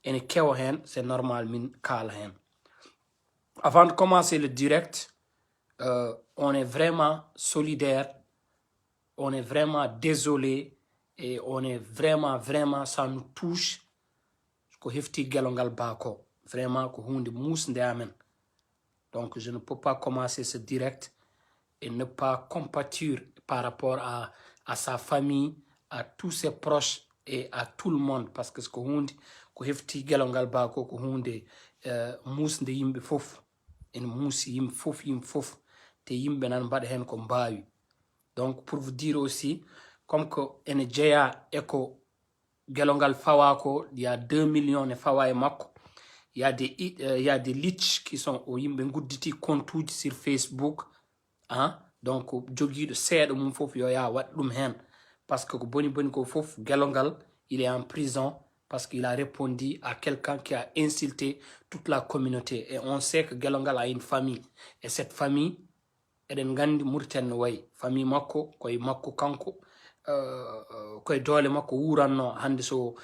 ene kewo hen, c'est normal min kala hen. Avant de commencer le direct, on est vraiment solidaire, on est vraiment désolé et on est vraiment, ça nous touche. Ko hefti Gelongal bako, vraiment ko hunde musnde amen. Donc je ne peux pas commencer ce direct et ne pas compatir par rapport à sa famille, à tous ses proches et à tout le monde, parce que ce ko hunde ko hefti Gelongal bako ko hunde musnde yimbe fof, en musi yimbe fof te yimbe nan mbaɗa hen ko mbawi. Donc pour vous dire aussi, comme que ene jeeya e ko Gelongal fawako, il y a 2 millions de fawa e makko. Il y a des leaks qui sont au yimbe ngudditi compte sur Facebook, hein? Donc jogi de seedo mum fof yo ya wat dum hen, parce que ko boni ko fof Gelongal il est en prison parce qu'il a répondu à quelqu'un qui a insulté toute la communauté, et on sait que Gelongal a une famille, et cette famille eden gandi Mauritanie way famille makko koy makko kanko koy dole makko wuranno hande so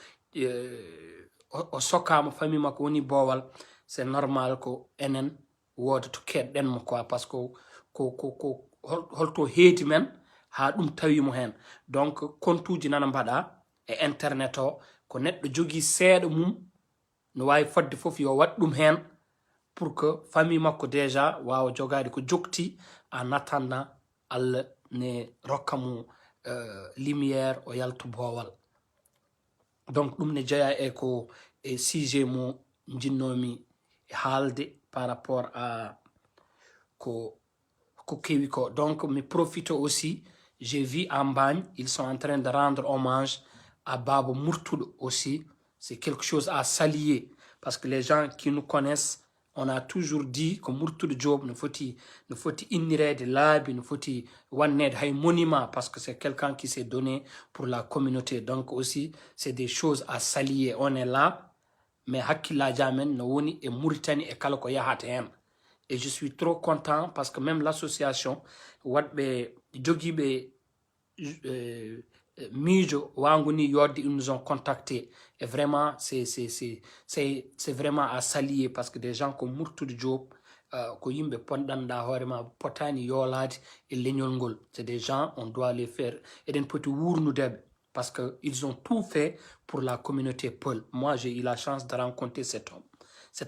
o sokama famille makko woni bowal, c'est normal ko enen woda to kedden mo quoi, parce que ko holto heedi men ha dum tawimo hen. Donc kontuji nana mbada e internet o ko neddo jogi seedo mum no wawi fodde fof yo wat dum hen pour que famille makko déjà wawa jogade ko jokti en attendant Allah ne rokkamu lumière o yalto bowal. Donc dum ne jeeya e ko e sujet mo jinnomi haalde par rapport à ko kewi ko. Donc me profite aussi, j'ai vu en Bagne, ils sont en train de rendre hommage à Babo Murtoud aussi. C'est quelque chose à saluer, parce que les gens qui nous connaissent, on a toujours dit que Murtoud Job ne faut ignorer de l'âme, ne faut wanned hay monument, parce que c'est quelqu'un qui s'est donné pour la communauté. Donc aussi, c'est des choses à saluer. On est là, mais hakila jamen no woni e Mauritanie e kala ko yahata hen. Et je suis trop content parce que même l'association wadbe jogibe mijo wanguni yodde, ils nous ont contacté, et vraiment c'est vraiment à saluer, parce que des gens comme Murtoud Job ko yimbe pondanda horema potani yolade e leñol ngol, c'est des gens on doit les faire eden poti wurnudebe, parce que ils ont tout fait pour la communauté Peul. Moi j'ai eu la chance de rencontrer cet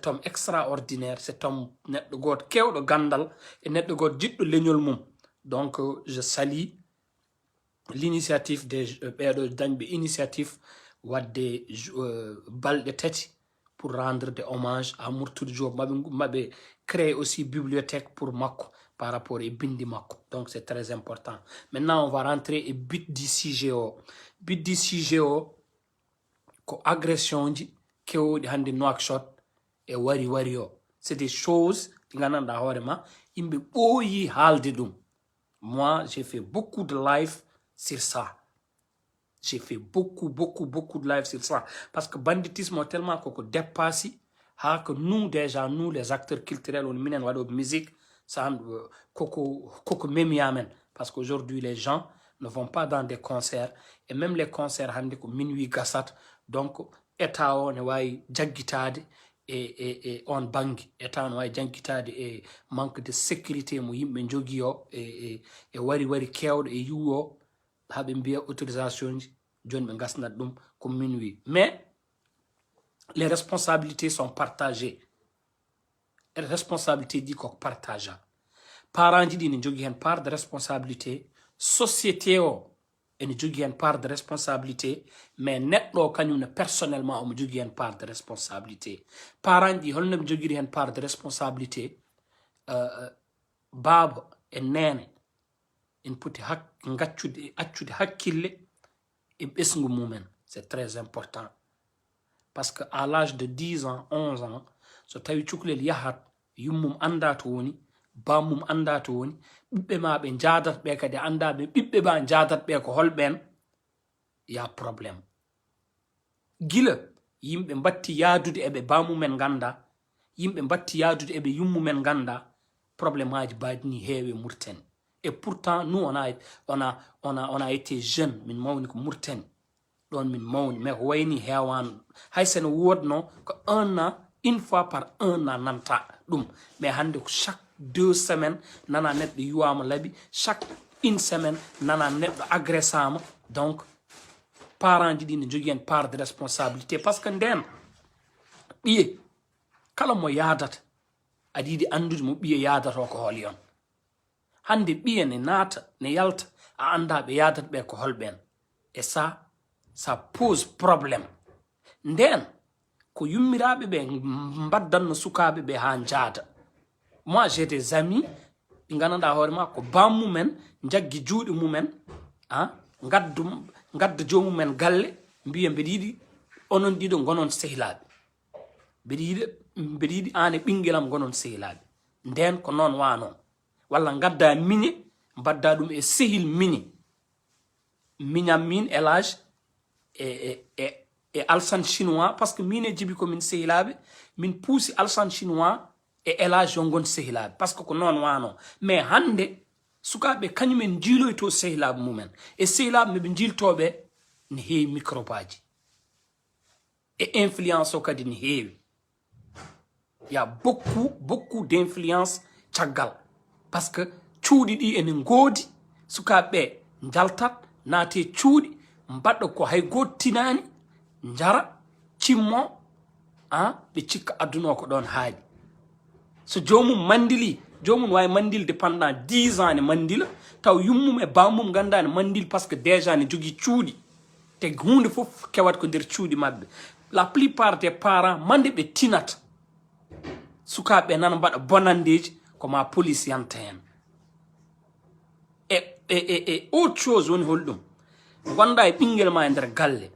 homme extraordinaire, cet homme neɗɗo goto kewɗo gandal e neɗɗo goto jiɗɗo leñol mum. Donc je salue l'initiative des dañɓe initiative wadde balɗe tati pour rendre des hommages à Murtoud Diop. Maɓe créer aussi bibliothèque pour makko par rapport et bindi makko. Donc c'est très important. Maintenant on va rentrer et but du sujet o. But du sujet o ko agression ji kewɗi hande Nouakchott et wari o. C'est des choses ɗi gandanɗa hoorema yimɓe ɓooyi haalde ɗum. Moi j'ai fait beaucoup de live sur ça. J'ai fait beaucoup de live sur ça, parce que banditisme est tellement qu'on dépasse que nous déjà, nous les acteurs culturels, on mine en musique, ça koko memi amen, parce qu'aujourd'hui les gens ne vont pas dans des concerts, et même les concerts hande ko minuit gassat, donc état on way jaggitade et on bangi, état on way jaggitade et manque de sécurité mo yimɓe jogi o et wari kewɗo e yuwo habe mbiya autorisation joni ɓe gasnat ɗum ko minuit. Mais les responsabilités sont partagées. Les responsabilités dit ko partageant. Parents ji ɗi ne jogui hen part de responsabilité, société o ene jogui hen part de responsabilité, mais neɗɗo o kañum ne personnellement omo jogui hen part de responsabilité. Parents ji holno ɓe joguiri hen part de responsabilité, baaba e nene en poti accude hakkille e ɓesgu mumen. C'est très important, parce que à l'âge de 10 ans 11 ans so tawi cukalel yahat yummum anda to woni, bammum anda to woni, ɓiɓɓe ma ɓe jadat ɓe kadi anda ɓe ɓiɓɓe ma jadat ɓe ko holɓen, ya probléme. Gila yimɓe batti yaadude eɓe bamumen ganda, yimɓe batti yaadude eɓe yummumen ganda, probléme aji badini heewe Mauritanie. Et pourtant nous on a été jeunes min mawni ko Mauritanie, ɗon min mawni mais ko wayni hewan hay sen wodno ko 1 an une fois par 1 an nanta ɗum mais hande ko chaque 2 semaines nana neɗɗo yuwama laabi chaque 1 semaine nana neɗɗo agressama donc parents ji ɗi ne jogui hen part de responsabilité par ce que nden ɓiye kala mo yadata aɗa yiɗi andude mo ɓiye yadato ko hol yon hande ɓiye ne naata ne yalta a anda ɓe yadata ɓe ko holɓen et ça pose probléme nden ko yummiraɓe ɓe mbaddanno sukaɓe ɓe ha jaada moi j'ai des amis ɗi gandanɗa hoorema ko bammumen jaggi juuɗe mumen gadda jomumen galle mbiya mbeɗa yiɗi onon ɗiɗo gonon sehilaɓe mbeɗa yiɗi an e ɓinguelam gonon sehilaɓe nden ko noon wano walla gadda miñe mbadda ɗum e sehil miñam min élage e alsan chinois par ce que min e jibi komin sehilaɓe min puusi alsan chinois e élage yo gon sehilaɓe par ce que ko noon wano mais hande sukaɓe kañumen jiiloyto sehilaɓe mumen e sehilaɓe meɓe jiltoɓe ne heewi microbe aji e influence o kadi ne heewi ya beaucoup d'influence caggal par ce que cuuɗi ɗi ene goodi sukaɓe jaltat naate cuuɗi mbaɗɗo ko hay gottinani jara cimmo ɓe cikka adduno ko ɗon haaɗi so jomum mandili jomum wawi mandilde pendant 10 ans ne mandila taw yummum e bammum ganda ne mandil par ce que déjà ne jogui cuuɗi te hunde fof kewat ko nder cuuɗi mabɓe la plupart des parents mande ɓe tinata sukaɓe nana mbaɗa bonandeji koma police yanta hen e autre chose woni holɗum gonda e ɓinguel ma e nder galle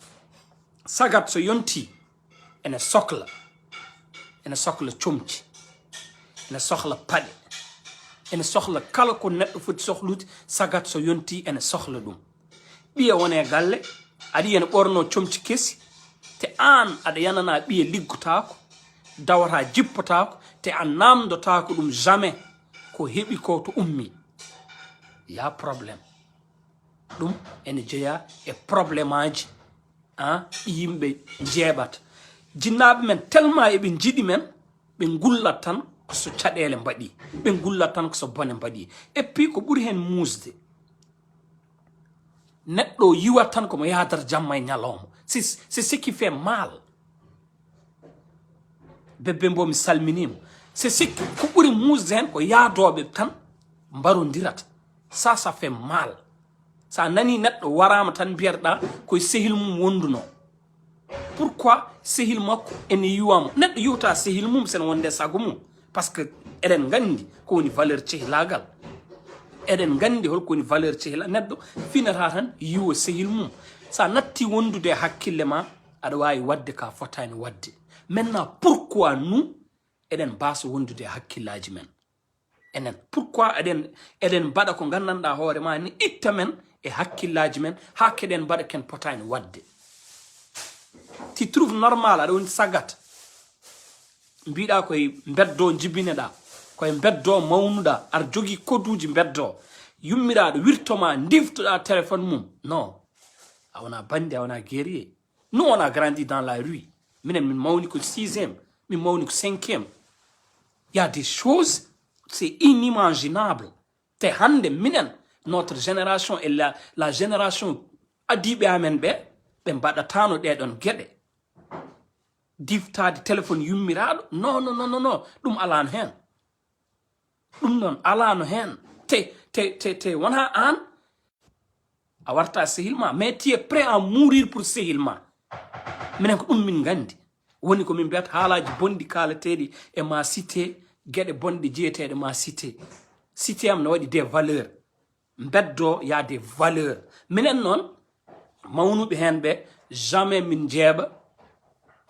sagat so yonti ene sohla comci ene sohla paɗe ene sohla kala ko neɗɗo foti sohlude sagat so yonti ene sohla ɗum ɓiye wone galle aɗa ene ɓorno comci kesi te an aɗa yanana ɓiye liggotako dawata jippotako te a namdotako ɗum jamais ko heɓi ko to ummi ya probléme ɗum ene jeeya e probléme aji yimɓe jeeɓata jinnaɓe men tellement eɓe jiɗi men ɓe gullat tan so caɗele mbaɗi ɓe gullat tan ko so bone mbaɗi et puis ko ɓuuri hen musde neɗɗo yiwat tan komo yadata jamma e ñalawma c'est ce qui fait mal bebbe mbo mi salminima c'est ce ko ɓuuri musde hen ko yaadoɓe tan mbarodirata ça fait mal sa nani neɗɗo warama tan mbiyatɗa koye sehil mum wonduno pourquoi sehil makko ene yiwamo neɗɗo yiwta sehil mum sen wonde sago mum par ce que eɗen gandi ko woni valeur cehilagal eɗen gandi holko woni valeur cehila neɗɗo finata tan yiwo sehil mum sa natti wondude hakkille ma aɗa wawi wadde ka fotani wadde maintenant pourquoi nous eɗen mbasa wondude hakkillaji men enen pourquoi eɗen mbaɗa ko gandanɗa hoore ma ni itta men e hakkillaji men ha keɗen mbaɗa ken potani wadde ti trouve normal aɗa woni sagat mbiɗa koye beddo jibineɗa koye beddo mawnuɗa aɗa jogui koduji beddo yummiraɗo wirtoma ndiftoɗa téléphone mum non a wona bandi a wona guerrier nous on a grandi dans la rue minen min mawni ko 6e min mawni ko 5e y a des choses c'est inimaginable te hande minen notre génération et la génération adiɓe amen ɓe mbaɗatano ɗeɗon gueɗe diftade téléphone yummiraɗo non ɗum alano hen ɗum noon alano hen te wona an a warta sehil ma mais tu es prêt à mourir pour sehil ma minen ko ɗum min gandi woni ko min mbiyata haalaji bonɗi kalateɗi e ma cité gueɗe bonɗe jeeteɗe ma cité am ne waɗi des valeurs beddo ya des valeurs minen noon mawnuɓe hen ɓe jamais min jeeɓa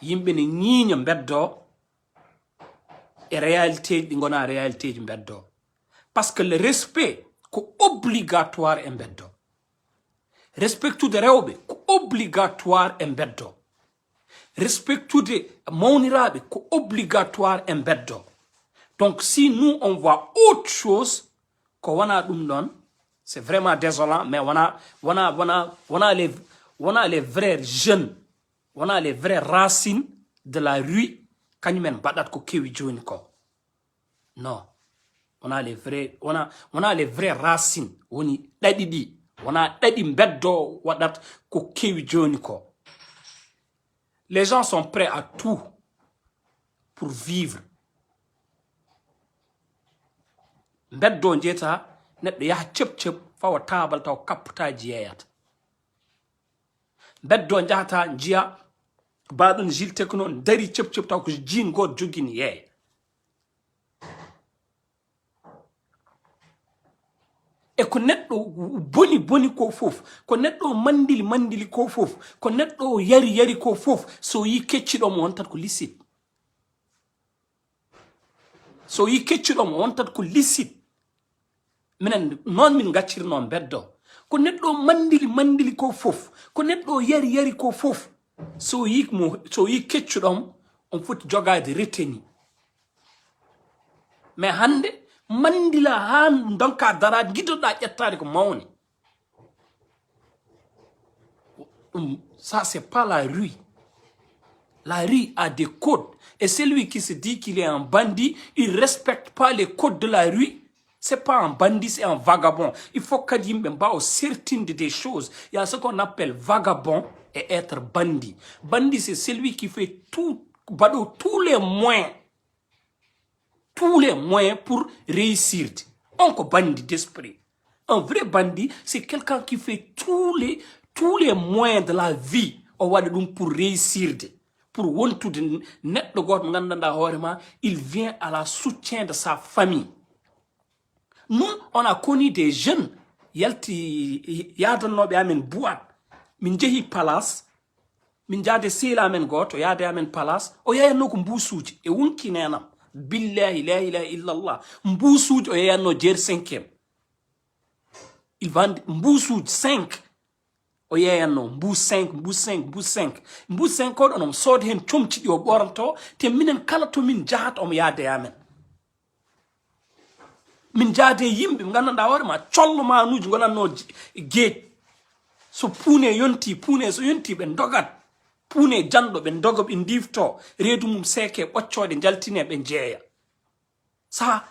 yimɓe ne ñiiña beddo e réalité ɗi gona réalité ji beddo par ce que le respect ko obligatoire e beddo respectude rewɓe ko obligatoire e beddo respectude mawniraɓe ko obligatoire e beddo donc si nous on voit autre chose ko wona ɗum ɗon c'est vraiment désolant mais wona on a les vrais jeunes, on a les vraies racines de la rue, kanyumen badat ko kewi joni ko. Non. On a les vraies racines. On a dadi mbeddo wadat ko kewi joni ko. Les gens sont prêts à tout pour vivre. Mbeddo njeta neddo ya chep fawa tabal taw kapta jiyat. Mbeddo njata njia badun jil tekno dari chep taw ko jin god jogini ye. E ko neɗɗo boni ko fof, ko neɗɗo mandili ko fof, ko neɗɗo yari ko fof, so yi kecciɗomo on tat ko licite. So yi kecciɗomo on tat ko licite. Minen non min gaccirno beddo. Ko neɗɗo mandili ko fof, ko neɗɗo yari ko fof, so yi kecciɗom on foti jogade reteni. Mais hande mandila han donka dara gidoda ƴettade ko mawni. Ça c'est pas la rue. La rue a des codes. Et celui qui se dit qu'il est un bandit, il respecte pas les codes de la rue. C'est pas un bandit, c'est un vagabond. Il faut que Diam certaines des choses. Il y a ce qu'on appelle vagabond et être bandit. Bandit, c'est celui qui fait tous les moyens pour réussir. On est bandit d'esprit. Un vrai bandit, c'est quelqu'un qui fait tous les moyens de la vie pour réussir. Pour il vient à la soutien de sa famille. Nous, on a connu des jeunes. Yalti yadanobe amen boîte. Min jehi palace. Min jade sila amen goto yade amen palace. O yayano ko mbusuji e wonki nenam. Billahi la ilaha illallah. Mbousoud oyano jer 5e. Il vend mbousoud 5. Oyano mbou 5. Mbou 5 ko on sod hen chomti yo boranto te minen kala to min jahat om yaade amen. Min jaade yimbe ngannda hore ma collo manuji gonanno geej. So pune so yonti ben dogat. Pune jando ben dogo ben divto redu mum seke boccode jaltine ben jeya. Ça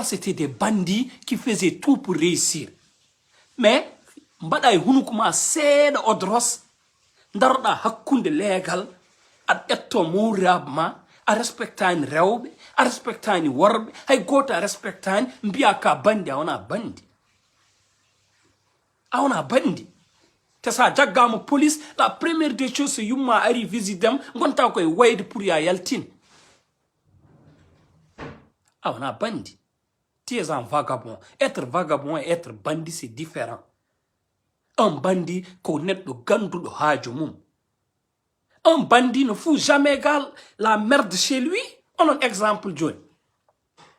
c'était des bandits qui faisaient tout pour réussir. Mais mbaday hunukuma seeda odros daroda hakkunde legal ad etto murabma a respectani rewbe a respectani worbe hay goto a respectani mbiya ka bandi a wona bandi. Ça jaggama police, la première des choses c'est yumma ari visitem gonta koy wayde pour ya yaltin. On a bandit. Tu es un vagabond. Être vagabond et être bandit c'est différent. Un bandit connaît le gandou de hajumum. Un bandit ne fout jamais la merde chez lui. On a un exemple John.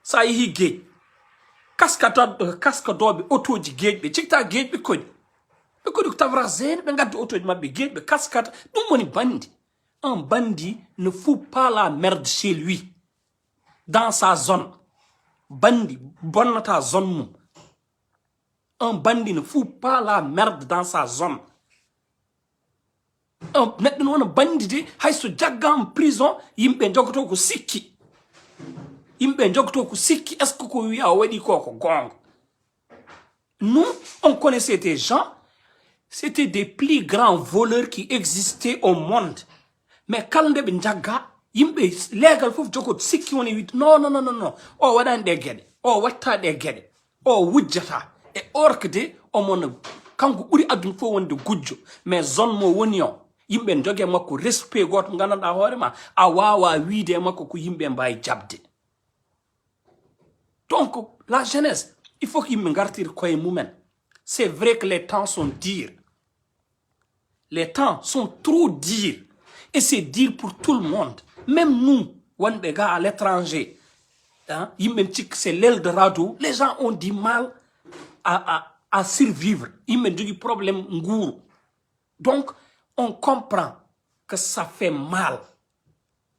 Ça y est gay. Casque d'obi auto di gay be chikta gay be kodi. Ko tavra zen ben gaddi auto mabbe gueɓe cascade dum woni bandi. Un bandit ne fout pas la merde chez lui dans sa zone. Bandi bonnata zone mum. Un bandit ne fout pas la merde dans sa zone. Un neddo non bandi de hay so jagga en prison yimbe jogoto ko sikki. Est ce que ko wi'a wadi ko gonga. Nous on connaissait des gens. C'était des plus grands voleurs qui existaient au monde. Mais quand on njaga, yimbe legal fof jogot sikki woni wit non. O wadan de gede. O watta de gede. O wujjata. E orkde o mon kanko buri adun fo wonde gujjo. Mais zone mo woni on. Yimbe joge makko respect goto gananda hoorema a wawa wiide makko ko yimbe mbay jabde. Donc la jeunesse, il faut qu'il me gartir koye mumen. C'est vrai que les temps sont durs. Les temps sont trop durs. Et c'est dur pour tout le monde. Même nous, des gars à l'étranger, hein, c'est l'Eldorado. Les gens ont du mal à survivre. Ils ont des problèmes. Donc, on comprend que ça fait mal.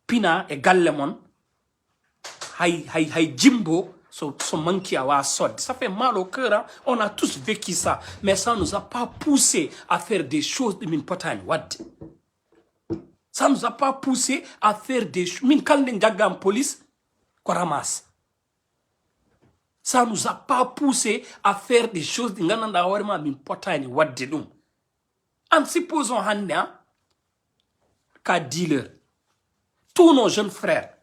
Pina et Gallemon, hay Jimbo, so manque à sod. Ça fait mal au cœur, hein? On a tous vécu ça. Mais ça ne nous a pas poussé à faire des choses de min potane. What? Ça ne nous a pas poussé à faire des choses. Min kalden en police, qu'on ramasse. Ça ne nous a pas poussé à faire des choses de ngananda warma min potane wadde dum. En supposons handa ka dealer. Tous nos jeunes frères,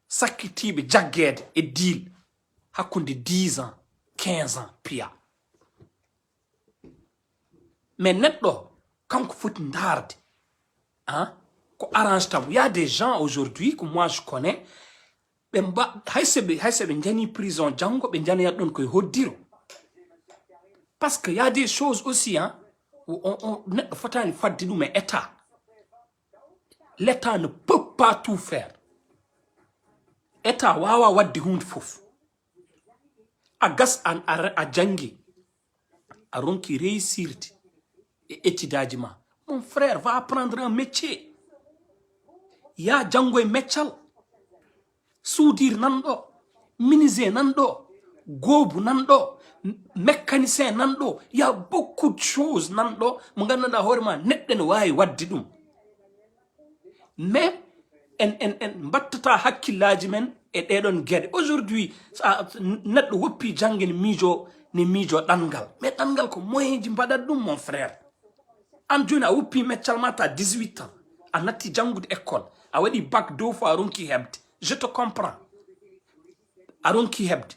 sakitibe jagged et deal. Hakunde 10 ans, 15 ans, pia. Mais netto, quand vous faites une darde, hein, qu'on arrange tabou. Il y a des gens aujourd'hui que moi je connais, prison, parce qu'il y a des choses aussi, hein, où mais l'État ne peut pas tout faire. L'État wawa waddi hund fouf. Agas an a jangi. A ronki réussir et étidadima. Mon frère va apprendre un métier. Ya jango e métier. Soudir nando, miniser nando, gobu nando, mécanicien nando. Il y a beaucoup de choses nando. Mangana da horma netten wayi waddi dum. Mais en battata hakkillaji men e ɗeɗon gueɗe. Aujourd'hui, neɗɗo woppi jangin mijo ni mijo ɗangal. Mais ɗangal ko moyenji mbaɗat ɗum mon frère. An joni a woppi meccal mata 18 ans. A natti jangude école. A waɗi bac 2 fois a ronki hebde. Je te comprends. A ronki hebde.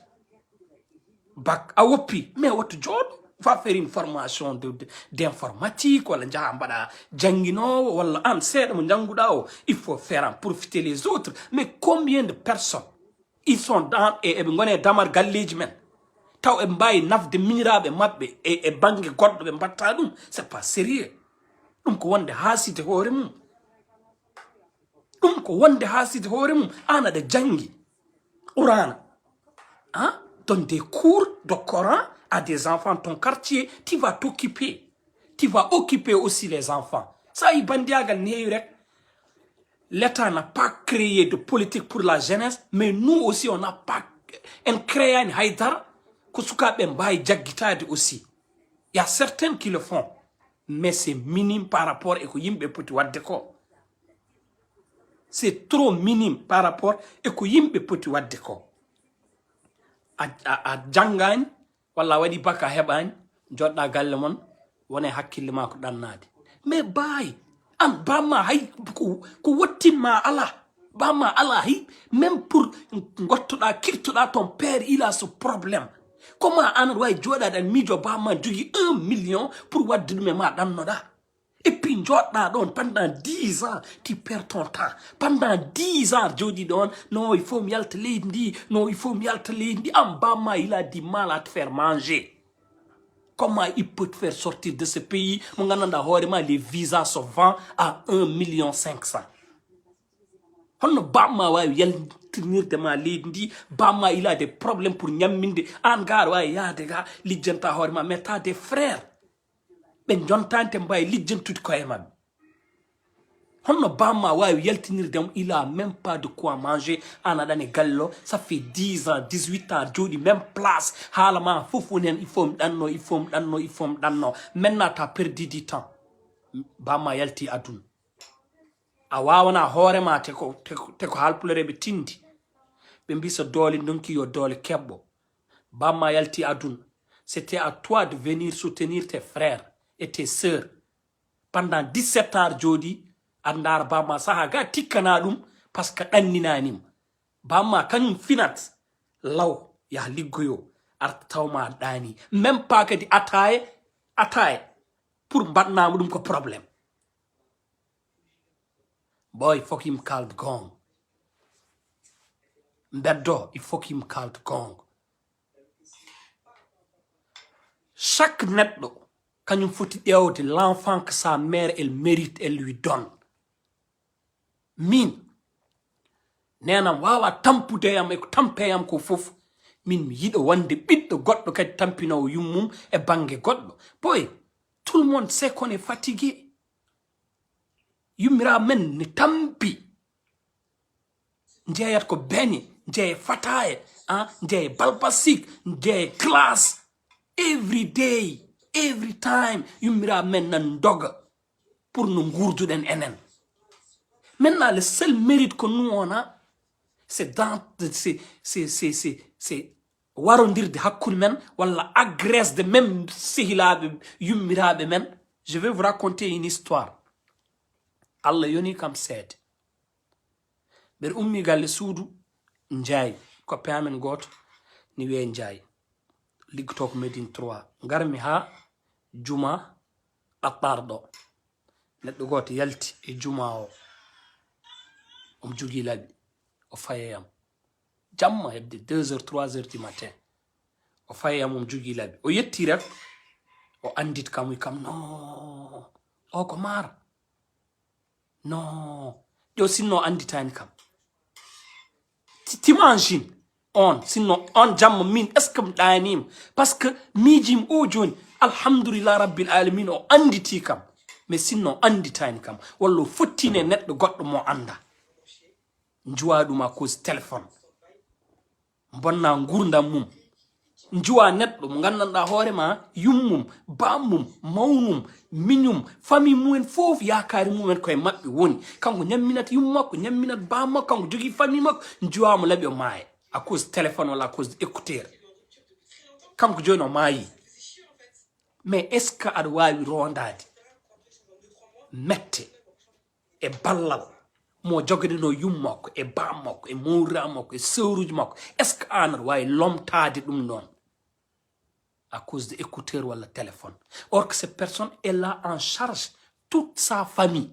Bac a woppi. Mais woto jooɗo va faire une formation d'informatique wala jaha mbaɗa jangino wala an seeɗa mo janguɗa o. Il faut faire en profiter les autres. Mais combien de personnes ils sont dans et ngone damar galleji men taw e mbawi nafde miniraɓe mabɓe e banggue goɗɗo ɓe mbatta ɗum. C'est pas sérieux. ɗum ko wonde haaside hoore mum. ɗum ko wonde haaside hoore mum. An aɗa jangi qur'ana, hein? Donne des cours de Coran à des enfants de ton quartier. Tu vas t'occuper. Tu vas occuper aussi les enfants. Ça y bandiagal neyrek. L'État n'a pas créé de politique pour la jeunesse, mais nous aussi on n'a pas créé un haïdar kusuka bembaï jaggitade aussi. Il y a certains qui le font, mais c'est minime par rapport à yimbe poti wadde ko. C'est trop minime par rapport à yimbe poti wadde ko. A jangagne walla waɗi baka heɓagne joɗɗa galle mon wone hakkille ma ko ɗannade. Mais baay an bamma hay ko wottinma ala bamma ala hay même pour gottoɗa kirtoɗa ton père il a ce problème. Comment an way joɗade an miijo bamma jogui 1 million pour wadde ɗum e ma ɗannoɗa. Et puis joɗɗa ɗon pendant 10 ans tu perds ton temps. Pendant 10 ans jodi ɗon non il faut mi yalta leydi ndi, non il faut mi yalta leydi ndi. An bamma il a du mal à te faire manger. Comment il peut te faire sortir de ce pays? Mon gars, les visas se vendent à 1,5 million. On Bama wa yel tenir de ma lady. Bama il a des problèmes pour nyaminde. Angar wa ya de ga lijenta horma mais t'as des frères. Ben jontante mbay lijen tout ko emam. On Bama wa yel tenir dem il a même pas de quoi manger. Anadane gallo ça fait 10 ans 18 ans jodi même place halama fofunen il faut danno il faut danno il faut danno. Maintenant t'as perdu du temps. Bama yelti adun. A wawana hoorema te ko halpulereɓe tindi ɓe mbisa doole donki yo doole kebbo. Bamma yalti aduna. C'était à toi de venir soutenir tes frères et tes sœurs pendant 17 ans jodi andar bamma saha ga tikkana ɗum parce que ɗanninanima. Bamma kañum finat law ya liggoyo arta tawma ɗani même pas kadi ataye pour mbaɗnama ɗum ko probléme. Boy, il faut qu'il me calme gong. Mbeddo, il faut qu'il me calme gong. Chaque netto, quand il faut de l'enfant que sa mère, elle mérite, elle lui donne. Min, nena wawa tampudeyam e tampeyam ko fof. Min mi yiɗo wande ɓiɗɗo goɗɗo kadi tampinowo yummum e bange goɗɗo. Boy, tout le monde sait qu'on est fatigué. Yumira men ni tampi. jeeyat ko beñe jeeye fataye jeeye balbasik jeeye glace every day every time yummiraɓe men nan doga pour no gurduɗen enen. Maintenant le seul mérite que nous on a c'est warondirde hakkude men walla agresse de même sehilaɓe yummiraɓe men. Je vais vous raconter une histoire. Allah yoni kam seede ɓeɗa ummi galle suudu njaayi koppe amen goto ni wiye njaayi liggoto ko Médine 3 garmi ha juma ɗaɓɓarɗo neɗɗo goto yalti e juma o omo jogui laaɓi o fayeyam jamma hebde 2h 3h du matin o fayeyam omo jogui laaɓi o yetti rek o andit kam wi kam non o ko mara non ƴo sinno anditani kam t'imagine on sinno on jamma min est ce que mi ɗanima par ce que miijimi o joni alhamdulillah rabbil alamin o anditi kam mais sinno anditani kam walla o fottine neɗɗo goɗɗo mo anda juwa ɗum à cause téléphone bonna gurdam mum juwa neɗɗo mo gandanɗa hoorema yummum bammum mawnum miñum famille mumen fof yakari mumen koye mabɓe woni kanko ñamminat yummu makko ñamminat bam makko kanko jogui famille makko juwamo laaɓi o maaya à cause téléphone walla à cause de écouteur kanko joni o maayi. mais est ce que aɗa wawi rondade mette e ballal mo joguedeno yummu makko e bam makko e mawriram makko e sewruji makko est ce que an aɗa wawi lomtade ɗum ɗon à cause de écouteur walla téléphone. Or que cette personne est là en charge toute sa famille.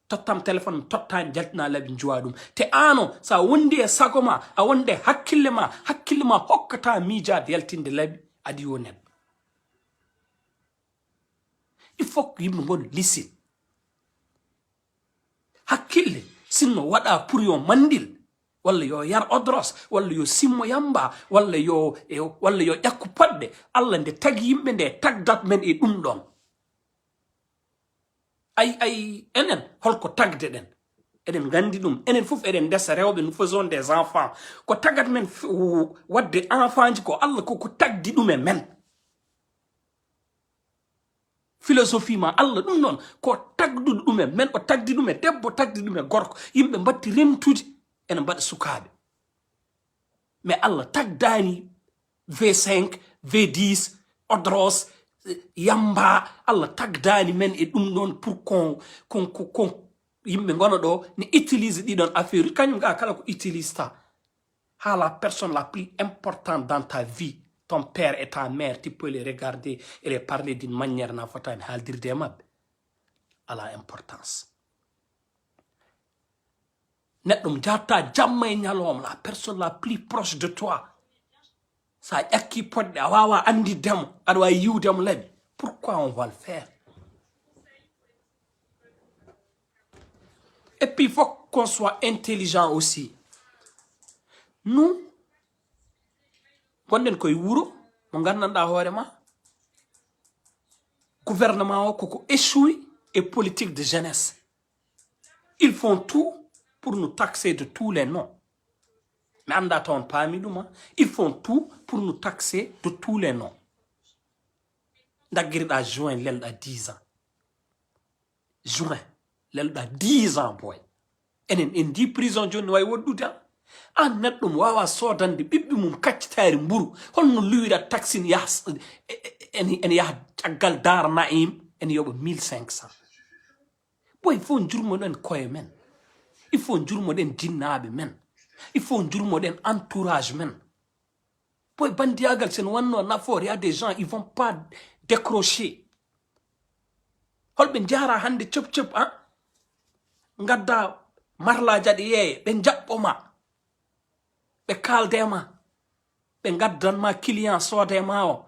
Tottam téléphone tottani jaltina laabi juwa ɗum te ano sa wondi e sago ma a wonde hakkille ma hokkata miijade yaltinde laabi adi yo neɗɗo. Il faut que yimɓe gon lisin hakkille sinno waɗa pour yo mandil walla yo yar odros walla yo simmo yamba walla yo ƴakku poɗɗe Allah nde tagi yimɓe nde tagdat men e ɗum ɗon. ay enen holko tagde ɗen eɗen gandi ɗum enen fof eɗen ndesa rewɓe nous faisons des enfants ko tagat men wadde enfant ji ko Allah koko tagdi ɗum e men philosophie ma Allah ɗum noon ko tagduɗo ɗum e men o tagdi ɗum e debbo tagdi ɗum e gorko yimɓe mbatti remtude ene mbaɗa sukaɓe mais Allah tagdani V5 V10 odros yamba Allah tagdani men e ɗum ɗon pour kon yimɓe gona ɗo ne utilise ɗiɗon affaire kañum ga kala ko utilise ta ha la personne la plus importante dans ta vie ton père et ta mère tu peux les regarder et les parler d'une manière na fotani haaldirde e mabɓe ala importance. Neɗɗo mo jatta jamma e ñalowma la personne la plus proche de toi sa ƴakki poɗɗe a wawa andidemo aɗa wawi yiwdemo laaɓi pourquoi on va le faire? Et puis il faut qu'on soit intelligent aussi. Nous gonɗen koye wuro mo gandanɗa hoorema gouvernement o koko échoui et politique de jeunesse. Ils font tout pour nous taxer de tous les noms. Mais anda taon paami ɗum ils font tout pour nous taxer de tous les noms. Daggiriɗa juin lelɗa 10 ans juin lelɗa 10 ans boy enen en di prison joni way woddude an neɗɗo mo wawa sodande ɓiɓɓe mum kaccitari mburu holno luwira taxine yaha en yaha caggal dara naim en yoɓa 1500 boy il faut jurmoɗen koye men il faut jurmoɗen jinnaɓe men il faut jurmoɗen entourage men boy bandiyagal sen wanno nafoore ya des gens ils vont pas décrocher holɓe jara hande cop gadda marlaji aɗa yeeye ɓe jaɓɓoma ɓe kaldema ɓe gaddanma client soodema o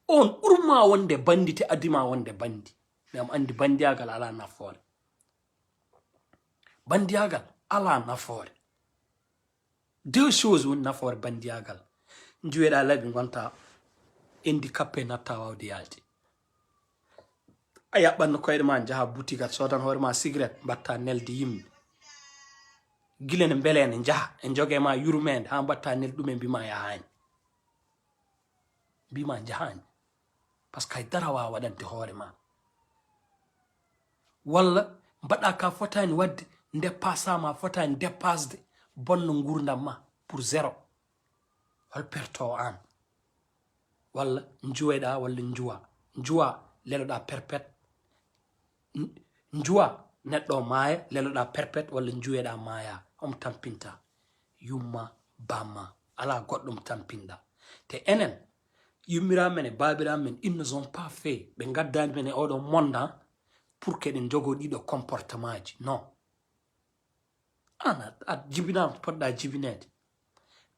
on ɓurma wonde bandi te adima wonde bandi mais am andi bandiyagal ala nafoore bandiyagal ala nafoore deux choses woni nafoore bandiyagal juweɗa laabi gonta handicapé natta wawde yalde a yaɓɓanno koyɗe ma jaha boutique aɗa sodan hoorema cigarette mbatta nelde yimɓe gilen mbelen njaha en joge ma yurmende ha batta nel ɗumen bima yahani bima jahani parce que dara wa waɗante hoore ma walla mbaɗa ka fotani wadde dépassama fotani dépassde bonno gurdam ma pour zéro hol perto an walla juweɗa walla juwa leloɗa perpète juwa neɗɗo maaya leloɗa perpète walla juweɗa maaya omo tampinta yumma bamma ala goɗɗum tampinɗa te enen yummiramen men e babiramen men ils ne ont pas fait ɓe gaddani men e oɗo monda pour que ɗen jogo ɗiɗo comportement ji non an a jibinama to poɗɗa jibinede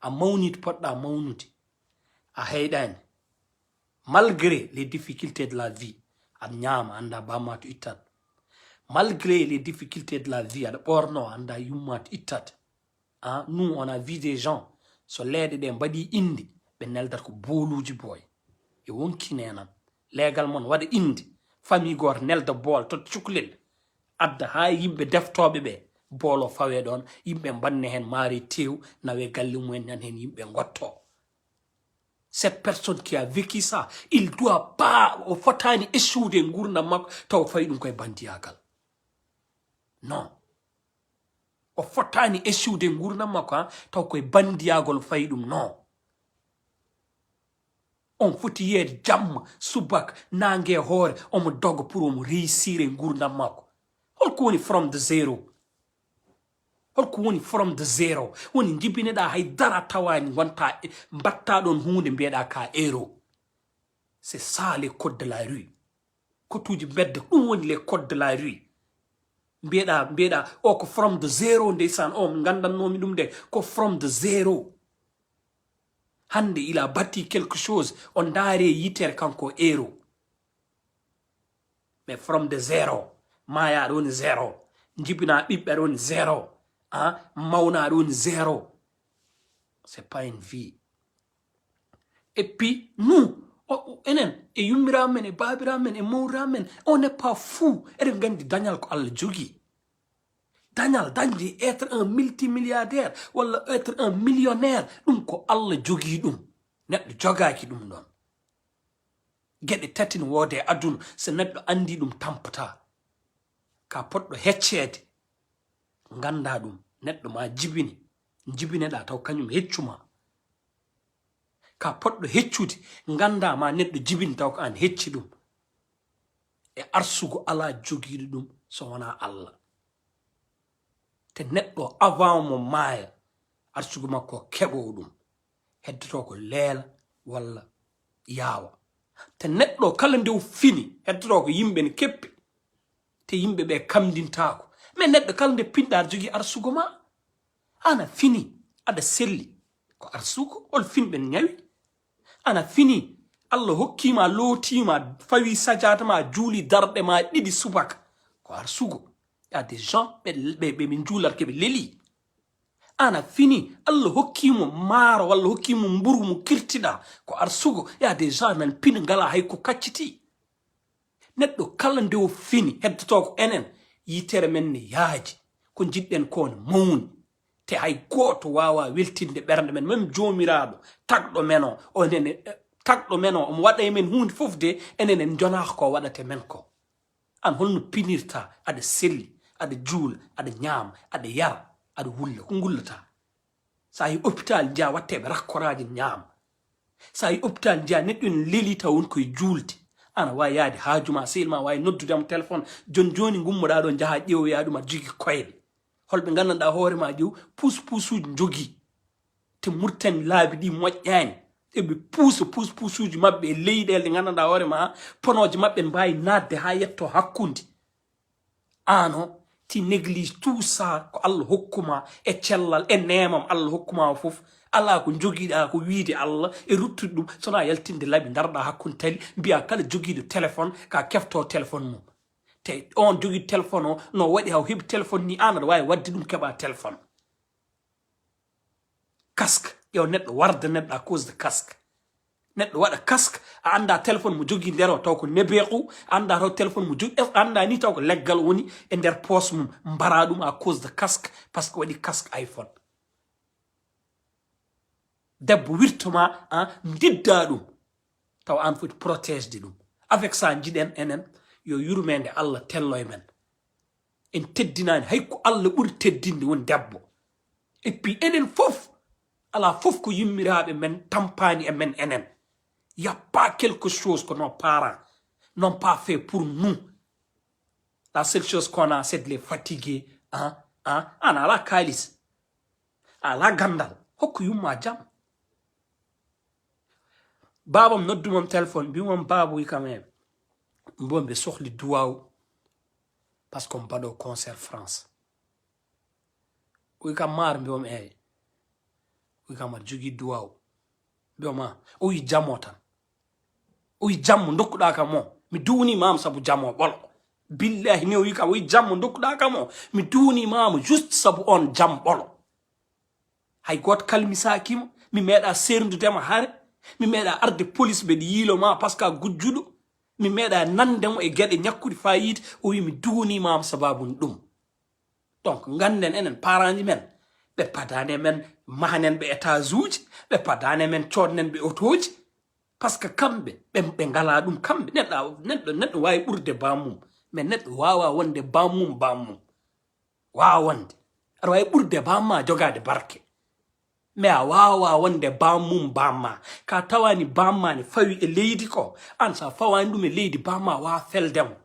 a mawni to poɗɗa mawnude a heyɗani malgré les difficultés de la vie aɗa ñaama anda bamma to ittat malgré les difficultés de la vie aɗa ɓorno anda yumma to ittat nous on a vu des gens so leeɗe ɗe mbaɗi indi ɓe neldata ko booluji boy e wonkinenam leegal mon waɗa indi famille goto nelda bool to cuklel adda ha yimɓe deftoɓe ɓe boolo fawe ɗon yimɓe mbanne hen maari tew nawe galle mumen nan hen yimɓe gotto cette personne qui a vécu ça il doit pas o fotani essude gurdam makko taw fayi ɗum koye bandiyagal non o fotani essude gurdam makko taw koye bandiyagol fayi ɗum non on foti yeede jamma subaka nangue hoore omo doga pour omo réussir e gurdam makko holko woni from the zero holko woni from the zero woni jibineɗa hay dara tawani gonta mbatta ɗon hunde mbiyeɗa ka héros c'est ça les codes de la rue kotuji bedde ɗum woni les codes de la rue mbiyeɗa o ko from the zero ndeysan o mi gandannomi ɗum de ko from the zero hande il a bâti quelque chose on daare yitere kanko héros mais from the zero maya ɗon zero jibina ɓiɓɓe ɗon zero mawna ɗon zéro c'est pas une vie et puis nous enen e yummiramen e babiramen e mawramen on n'est pas fou eɗen gandi dañal ko Allah jogui dañal dañde être un multimilliardaire walla être un millionnaire ɗum ko Allah jogui ɗum neɗɗo jogaki ɗum ɗon gueɗe tati no woode aduna so neɗɗo andi ɗum tampata ka poɗɗo heccede ganda ɗum neɗɗo ma jibineɗa taw kañum heccuma ka poɗɗo heccude ganda ma neɗɗo jibini taw ko an hecci ɗum e arsugo ala jogiiɗo ɗum so wona Allah te neɗɗo avant mo maaya arsugo makko keɓo ɗum heddoto ko leela walla yaawa te neɗɗo kala ndew fini heddoto ko yimɓe ne keppi te yimɓe ɓe kamdintako mais neɗɗo kala nde pinɗa aɗa jogui arsugo ma ana fini aɗa selli ko arsugo hol finɓe ñawi ana fini Allah hokkima lootima fawi sajata ma juuli darɗe ma ɗiɗi subaka ko arsugo y a des gens ɓe min juulat keɓe leeli ana fini Allah hokkimo maaro walla hokkimo mburu mo kirtiɗa ko arsugo y a des gens nan pina ngala hay ko kacciti neɗɗo kala nde o fini heddoto ko enen yitere men ne yaaji ko jiɗɗen ko ne mawni te hay goto wawa weltinde ɓernde men même jomiraɗo tagɗo men o onene tagɗo men o omo waɗa men hunde fof de enen en jonaka ko waɗate men ko an holno pinirta aɗa selli aɗa juula aɗa ñaama aɗa yara aɗa wulla ko gullata sa yi hôpital jiya watteɓe rakkoraji ñaama sa yi hôpital jiya neɗɗo ne leeli taw woni koye juulde ana wawi yaade haajuma sehilma wawi noddudemo téléphone joni gummoɗa ɗo jaaha ƴeewoya ɗum aɗa jogui koyɗe holɓe gandanɗa hoorema ƴew puusuji jogui te murtani laabi ɗi moƴƴani eɓe puusuji mabɓe e leyɗele ɗe gandanɗa hoorema ponoje mabɓe mbawi nadde ha yetto hakkude ano ti néglige tout ça ko Allah hokkuma e cellal e nemam Allah hokkuma fof ala ko jogiɗa ko wiide Allah e ruttude ɗum sona yaltinde laabi darɗa hakkude tali mbiya kala jogiiɗo téléphone ka kefto téléphone mum te on jogui téléphone o no waɗi haw heɓi téléphone ni an aɗa wawi wadde ɗum keɓa téléphone casque ƴew neɗɗo warda neɗɗo à cause de casque neɗɗo waɗa casque a anda téléphone mo jogui nder o taw ko nebequ anda taw téléphone mo jogui anda ni taw ko leggal woni e nder poche mum mbara ɗum à cause de casque par ce que waɗi casque iPhone debbo wirtoma didda ɗum taw an foti protège de ɗum avec ça jiɗen enen yo yurmede Allah tello e men en teddinani hay ko Allah ɓuri teddinde woni debbo et puis enen fof ala fof ko yimmiraɓe men tampani e men enen y a pas quelque chose que nos parents n'ont pas fait pour nous la seule chose qu'on a c'est de les fatiguer an ala kalis ala gandal hokko yumma jam babam noddumam téléphone mbimam babu wi quand même mbombe sohli duwaw parce qu'on mbaɗo concert France wi kam mar mbimam eyi wi kam aɗa jogui duwaw mbiyoma o wi jammo tan o wi jammo dokkuɗa kam o mi duwnimamo saabu jammo ɓolo billahi ni o wi kam o wi jammo dokkuɗa kam o mi duwnimamo juste saabu on jam ɓolo hay goto kalmisakimo mi meeɗa serdudema haare mi meeɗa arde police ɓe ɗi yiiloma par ce que a gujjuɗo mi meeɗa nandemo e gueɗe ñakkude fayide o wi mi duwnimamo sababu ɗum donc ganden enen parents ji men ɓe padane men mahanen ɓe étage uji ɓe padane men coodnen ɓe autoji par ce que kamɓe ɓe ngala ɗum kamɓe neɗɗo wawi ɓurde bammum mais neɗɗo wawa wonde bammum wawa wonde aɗa wawi ɓurde bamma jogade barke mais a wawa wonde bammum bamma ka tawani bamma ne fawi e leydi ko an sa fawani ɗum e leydi bamma wawa feldemo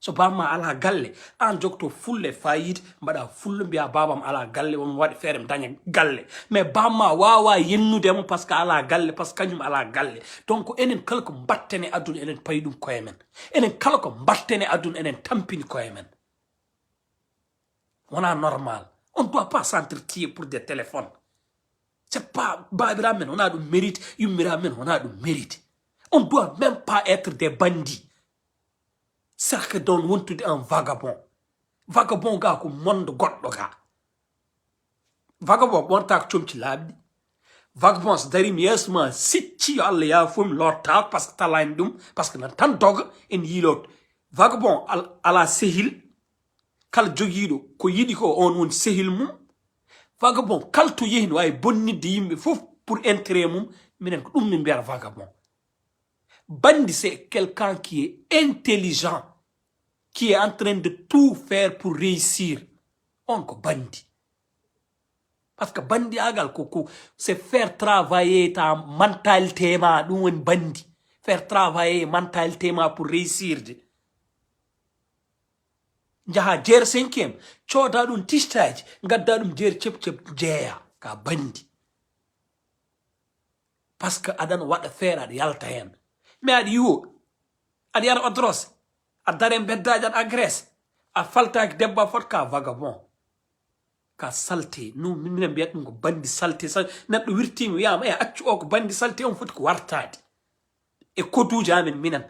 so bamma ala galle an jogto fulle fayide mbaɗa fullo mbiya babam ala galle womi waɗi feere mi daña galle mais bamma wawa yennudemo par ce que ala galle par ce que kañum ala galle donc enen kala ko mbattene aduna enen payi ɗum koye men enen kala ko mbattene aduna enen tampini koye men wona normal on doit pas s'entretuer pour des téléphones c'est pas babiraɓe men wona ɗum mérite yummiraɓe men wona ɗum mérite on doit même pas être des bandits sarka don wontude un vagabond ga ko mondo goɗɗo ga vagabond wonta ko comci laaɓɗi vagabond so darimi yeeso ma sicci yo Allah yaafumi lorta par ce que talani ɗum par ce que nan tan doga en yiiloto vagabond ala sehil kala joguiɗo ko yiɗi ko on woni sehil mum vagabond kala to yehi no wawi bonnidde yimɓe fof pour intérêt mum minen ko ɗum min mbiyata vagabond bandi c'est quelqu'un qui est intelligent qui est en train de tout faire pour réussir on ko bandi parce que bandi agal ko c'est faire travailler ta mentalité ma ɗum woni bandi faire travailler mentalité ma pour réussir de jaha jeer 5e cooda ɗum tistaji gadda ɗum jeer cep jeeya ka bandi parce que aɗan waɗa feere aɗa yalta hen mais aɗa yiwo aɗa yara odros aɗa dare beddaji aɗa agresse a faltaki debbo a fot ka vagabond ka salte no minen mbiyat ɗum ko bandi salte neɗɗo wirtima wiyama accu o ko bandi salte on foti ko wartade e koduji amen minen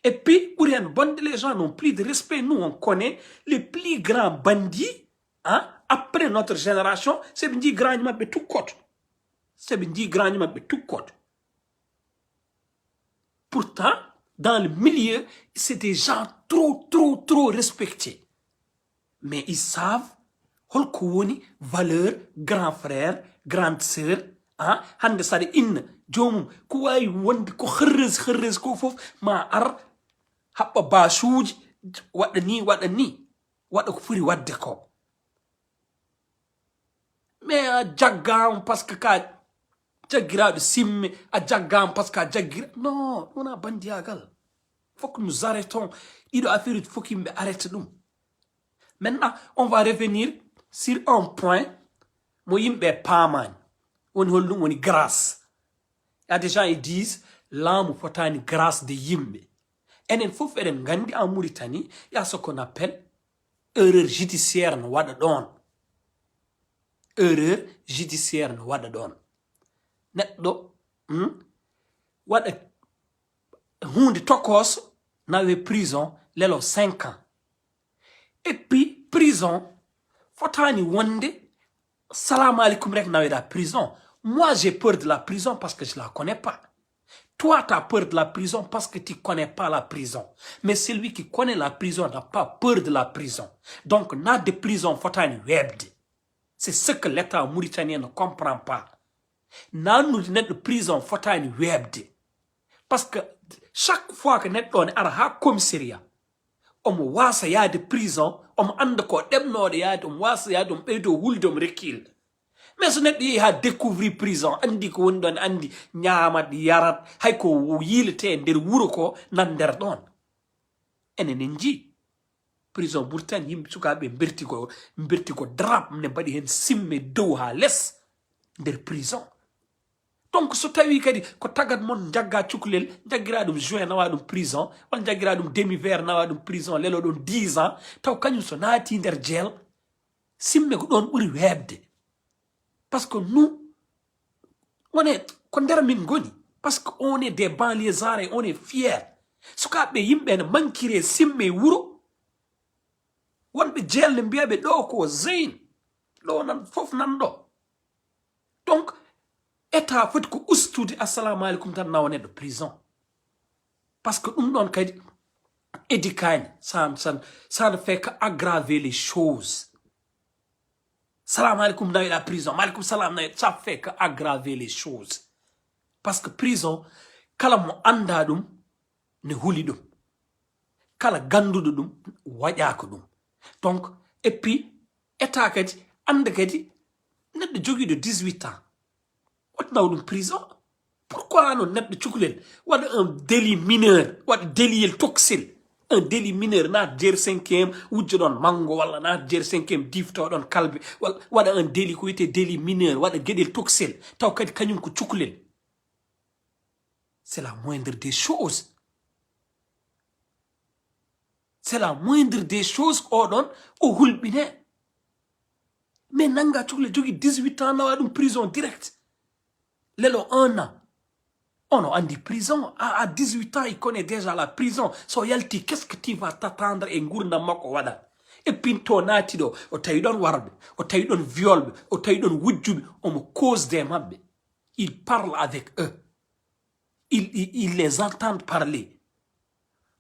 et puis pour hen bonde les gens n'ont plus de respect nous on connaît les plus grands bandits après notre génération c'est ɓe jii grañi mabɓe tukkoto pourtant dans le milieu c'est des gens trop respectés mais ils savent holko woni valeur grand frère grande sœur hande saɗa inna jomum ko wawi wonde ko heureuse ko foof ma ar haɓɓa basuji waɗa ni waɗa ko foti wadde ko mais a jaggama par ce que ka jaggiraɗo simme a jaggama par ce que a jaggira non wona bandiyagal faut que nous arrêtons ɗiɗo affaire uji faut yimɓe arrête ɗum maintenant on va revenir sur un point mo yimɓe paamani woni holɗum woni grâce y a des gens ils disent laamu fotani grâce de yimɓe enen fof eɗen gandi en Mauritanie y a ce qu'on appelle erreur judiciaire no waɗa ɗon neɗɗo waɗa hunde tokoso nawe prison lelo 5 ans et puis prison fotani wonde salamu aleykum rek naweɗa prison Moi, j'ai peur de la prison parce que je ne la connais pas. Toi, tu as peur de la prison parce que tu ne connais pas la prison. Mais celui qui connaît la prison n'a pas peur de la prison. Donc, n'a de prison, faut une web. C'est ce que l'État mauritanien ne comprend pas. N'a de prison, faut une web. Parce que chaque fois que net on est à la commissariat, on wasa ya de prison, on ande ko demno de ya on wasa ya dum bedo huldum rekil. Mais ce net yi ha découvrir prison andi ko wondon andi nyama di yarat hay ko yilte der wuro ko nan der don. Enen nji prison burtan yim sukabe berti ko drap ne badi hen simme dow ha les der prison. Donc so tawi kadi ko tagat mon jagga cuklel jaggira dum juin na wadum prison wal jaggira dum demi ver na wadum prison lelo don 10 ans taw kanyum so naati der jail simme ko don buri webde parce que nous on est ko der min goni parce que on est des banlieusards et on est fiers sukabe yimbe na mankire simme wuro wonbe jail le mbiabe do ko zain do nan fof nan do donc État fait que oustoudi assalamu alaikum tan nawone de prison parce que don kadi édikani ça ne fait qu'aggraver les choses. Salam alaikum dans la prison, malikum salam ça fait qu'aggraver les choses parce que prison kala mo anda dum ne huli dum kala gandudo dum waƴako dum donc et puis état kadi anda kadi neddo jogi de 18 ans dans une prison. Pourquoi on net de tchoukulen? What un délit mineur, what délit toxil. Un délit mineur na jer 5e ou don mango wala na jer 5e difto don kalbi. What un délit ko était délit mineur, what gedel toxil. Taw kadi kanyum ko tchoukulen. C'est la moindre des choses. C'est la moindre des choses qu'on donne au hulbine. Mais nanga tchoukule jogi 18 ans na wadum prison direct. Lelo 1 an. On a dit prison. À 18 ans, il connaît déjà la prison. So yalti, qu'est-ce que tu vas t'attendre et ngourna mako wada? Et puis, ton atido, o taïdon warbe, o taïdon viol, o taïdon wudjub, on me cause des mabbe. Il parle avec eux. Il les entend parler.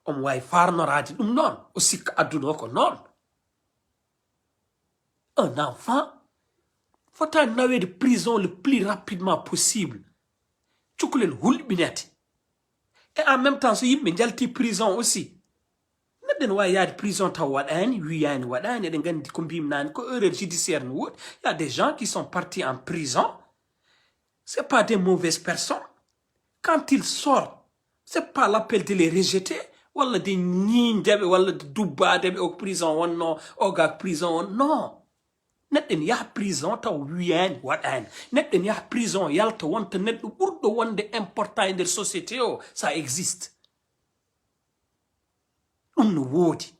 On me far noradi. Non. Aussi adunoko, non. Un enfant, faut en avoir de prison le plus rapidement possible. Tchoukoulel hulbineti. Et en même temps, il y a une prison aussi. Il y a des prisons il y a des gens qui sont partis en prison. Ce pas des mauvaises personnes. Quand ils sortent, ce n'est pas l'appel de les rejeter. Wala de nyin debe, wala de douba debe au prison, non, au gars prison, non. Net en ya prison ta wiyan wadan net en ya prison yalta wonta net burdo wonde important in der société o ça existe no wodi